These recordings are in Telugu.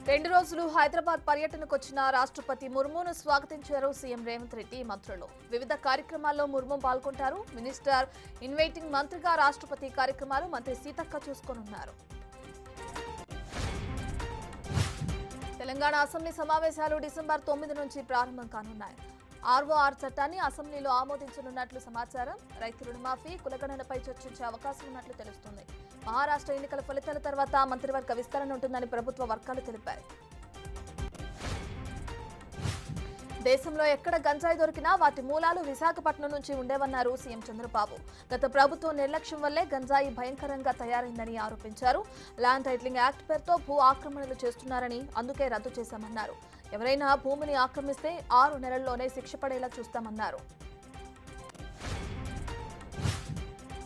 2 రోజులు హైదరాబాద్ పర్యటనకు వచ్చిన రాష్ట్రపతి ముర్మును స్వాగతించారు సీఎం రేవంత్ రెడ్డి మంత్రులు. వివిధ కార్యక్రమాల్లో ముర్ము పాల్గొంటారు. మినిస్టర్ ఇన్వైటింగ్ మంత్రిగా రాష్ట్రపతి కార్యక్రమాలు మంత్రి సీతక్క చూసుకోనున్నారు. తెలంగాణ అసెంబ్లీ సమావేశాలు డిసెంబర్ 9 నుంచి ప్రారంభం కానున్నాయి. ఆర్ఓఆర్ చట్టాన్ని అసెంబ్లీలో ఆమోదించనున్నట్లు సమాచారం. రైతు రుణమాఫీ, కులగణనపై చర్చించే అవకాశం ఉన్నట్లు తెలుస్తోంది. మహారాష్ట్ర ఎన్నికల ఫలితాల తర్వాత మంత్రివర్గ విస్తరణ ఉంటుందని ప్రభుత్వ వర్గాలు తెలిపాయి. దేశంలో ఎక్కడ గంజాయి దొరికినా వాటి మూలాలు విశాఖపట్నం నుంచి ఉండేవన్నారు సీఎం చంద్రబాబు. గత ప్రభుత్వం నిర్లక్ష్యం వల్లే గంజాయి భయంకరంగా తయారైందని ఆరోపించారు. ల్యాండ్ టైటిలింగ్ యాక్ట్ పేరుతో భూ ఆక్రమణలు చేస్తున్నారని, అందుకే రద్దు చేశామన్నారు. ఎవరైనా భూమిని ఆక్రమిస్తే 6 నెలల్లోనే శిక్ష పడేలా చూస్తామన్నారు.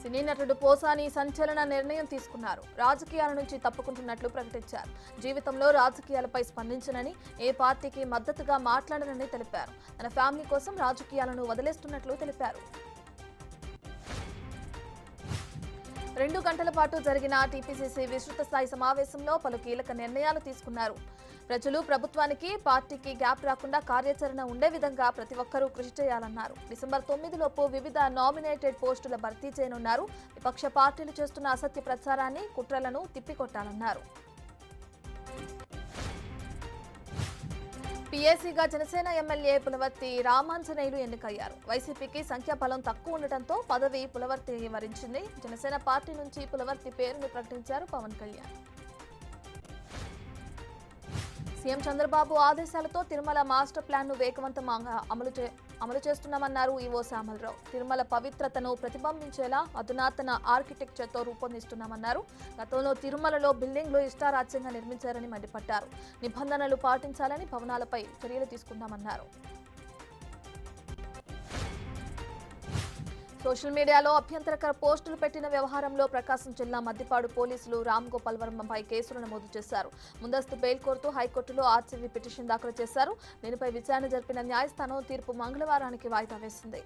సినీ నటుడు పోసాని సంచలన నిర్ణయం తీసుకున్నారు. రాజకీయాల నుంచి తప్పుకుంటున్నట్లు ప్రకటించారు. జీవితంలో రాజకీయాలపై స్పందించనని, ఏ పార్టీకి మద్దతుగా మాట్లాడనని తెలిపారు. తన ఫ్యామిలీ కోసం రాజకీయాలను వదిలేస్తున్నట్లు తెలిపారు. 2 గంటల పాటు జరిగిన టీపీసీసీ విస్తృత స్థాయి సమావేశంలో పలు కీలక నిర్ణయాలు తీసుకున్నారు. ప్రజలు, ప్రభుత్వానికి, పార్టీకి గ్యాప్ రాకుండా కార్యాచరణ ఉండే విధంగా ప్రతి ఒక్కరూ కృషి చేయాలన్నారు. డిసెంబర్ 9 లోపు వివిధ నామినేటెడ్ పోస్టుల భర్తీ చేయనున్నారు. విపక్ష పార్టీలు చేస్తున్న అసత్య ప్రచారాన్ని, కుట్రలను తిప్పికొట్టాలన్నారు. పీఏసీగా జనసేన ఎమ్మెల్యే పులవర్తి రామాంజనేయులు ఎన్నికయ్యారు. వైసీపీకి సంఖ్యాబలం తక్కువ ఉండటంతో పదవి పులవర్తి వరించింది. జనసేన పార్టీ నుంచి పులవర్తి పేరును ప్రకటించారు పవన్ కళ్యాణ్. సీఎం చంద్రబాబు ఆదేశాలతో తిరుమల మాస్టర్ ప్లాన్ ను వేగవంతంగా అమలు చేస్తున్నామన్నారు ఈవో శ్యామలరావు. తిరుమల పవిత్రతను ప్రతిబింబించేలా అధునాతన ఆర్కిటెక్చర్తో రూపొందిస్తున్నామన్నారు. గతంలో తిరుమలలో బిల్డింగ్లు ఇష్టారాజ్యంగా నిర్మించారని మండిపడ్డారు. నిబంధనలు పాటించాలని, భవనాలపై చర్యలు తీసుకుంటామన్నారు. సోషల్ మీడియాలో అభ్యంతరకర పోస్టులు పెట్టిన వ్యవహారంలో ప్రకాశం జిల్లా మద్దిపాడు పోలీసులు రామ్ గోపాల్ వర్మపై కేసులు నమోదు చేశారు. ముందస్తు బెయిల్ కోరుతూ హైకోర్టులో ఆర్సీవీ పిటిషన్ దాఖలు చేశారు. దీనిపై విచారణ జరిపిన న్యాయస్థానం తీర్పు మంగళవారానికి వాయిదా వేసింది.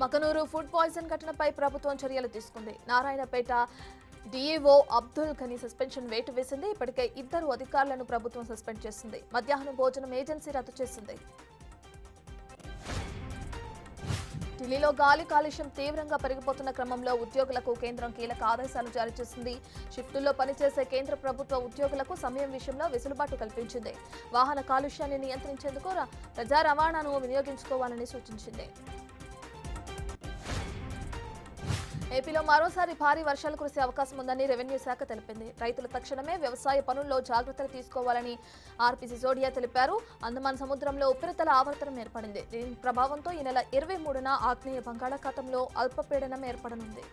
మకనూరు ఫుడ్ పాయిజన్ ఘటనపై ప్రభుత్వం చర్యలు తీసుకుంది. నారాయణపేట డీఈఓ అబ్దుల్ ఘనీ సస్పెన్షన్ వేటు వేసింది. ఇప్పటికే 2 అధికారులను ప్రభుత్వం సస్పెండ్ చేసింది. మధ్యాహ్నం భోజనం ఏజెన్సీ రద్దు చేసింది. ఢిల్లీలో గాలి కాలుష్యం తీవ్రంగా పెరిగిపోతున్న క్రమంలో ఉద్యోగులకు కేంద్రం కీలక ఆదేశాలు జారీ చేసింది. షిఫ్టుల్లో పనిచేసే కేంద్ర ప్రభుత్వ ఉద్యోగులకు సమయం విషయంలో వెసులుబాటు కల్పించింది. వాహన కాలుష్యాన్ని నియంత్రించేందుకు ప్రజా రవాణాను వినియోగించుకోవాలని సూచించింది. ఏపీలో మరోసారి భారీ వర్షాలు కురిసే అవకాశం ఉందని రెవెన్యూ శాఖ తెలిపింది. రైతులు తక్షణమే వ్యవసాయ పనుల్లో జాగ్రత్తలు తీసుకోవాలని ఆర్పీ సిసోడియా తెలిపారు. అండమాన్ సముద్రంలో ఉపరితల ఆవర్తనం ఏర్పడింది. దీని ప్రభావంతో ఈ నెల 23న ఆగ్నేయ బంగాళాఖాతంలో అల్పపీడనం ఏర్పడనుంది.